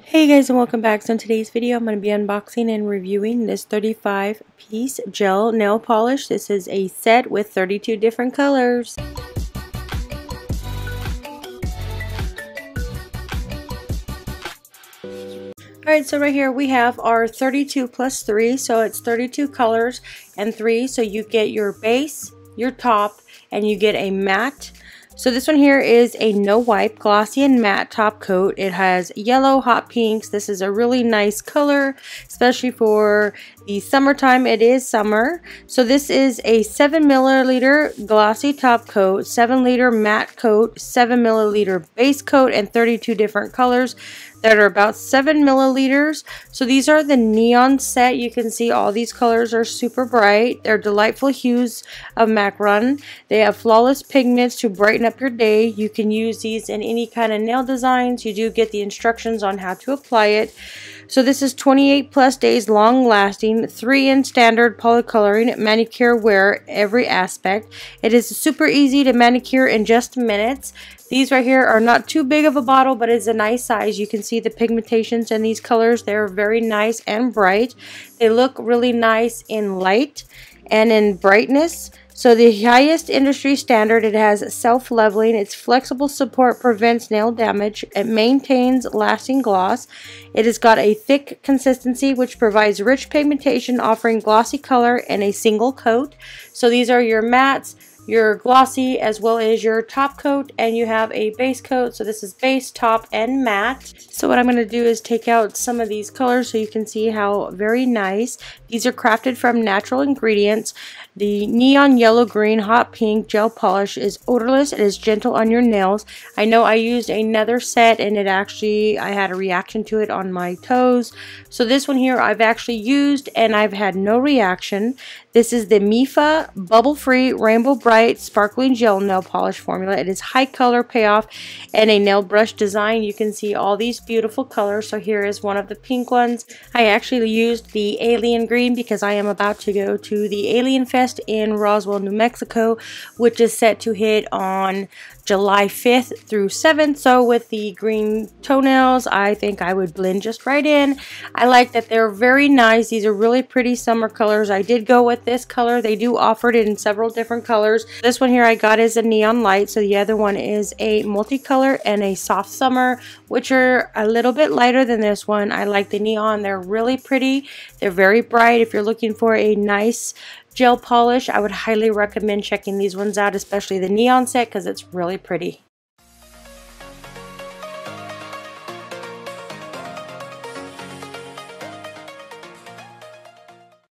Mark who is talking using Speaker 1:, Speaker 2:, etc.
Speaker 1: Hey guys, and welcome back. So in today's video I'm going to be unboxing and reviewing this 35 piece gel nail polish. This is a set with 32 different colors. Alright, so right here we have our 32 plus 3, so it's 32 colors and 3, so you get your base, your top, and you get a matte. So this one here is a no wipe glossy and matte top coat. It has yellow, hot pinks. This is a really nice color, especially for the summertime. It is summer. So this is a 7 milliliter glossy top coat, 7 liter matte coat, 7 milliliter base coat, and 32 different colors that are about 7 milliliters. So these are the neon set. You can see all these colors are super bright. They're delightful hues of macaron. They have flawless pigments to brighten up your day. You can use these in any kind of nail designs. You do get the instructions on how to apply it. So this is 28 plus days long lasting, 3 in standard polycoloring, manicure wear every aspect. It is super easy to manicure in just minutes. These right here are not too big of a bottle, but it's a nice size. You can see the pigmentations in these colors. They're very nice and bright. They look really nice in light and in brightness. So the highest industry standard, it has self-leveling, its flexible support prevents nail damage, it maintains lasting gloss, it has got a thick consistency which provides rich pigmentation offering glossy color in a single coat. So these are your mattes, your glossy, as well as your top coat, and you have a base coat. So this is base, top, and matte. So what I'm going to do is take out some of these colors so you can see how very nice. These are crafted from natural ingredients. The neon yellow green hot pink gel polish is odorless. It is gentle on your nails. I know I used another set and I had a reaction to it on my toes. So this one here I've actually used and I've had no reaction. This is the MEFA Bubble Free Rainbow Bright Sparkling Gel Nail Polish Formula. It is high color payoff and a nail brush design. You can see all these beautiful colors. So here is one of the pink ones. I actually used the alien green because I am about to go to the Alien Fest in Roswell, New Mexico, which is set to hit on July 5th through 7th. So with the green toenails, I think I would blend just right in. I like that they're very nice. These are really pretty summer colors. I did go with this color. They do offer it in several different colors. This one here I got is a neon light. So the other one is a multicolor and a soft summer, which are a little bit lighter than this one. I like the neon. They're really pretty. They're very bright. If you're looking for a nice gel polish, I would highly recommend checking these ones out, especially the neon set, because it's really pretty.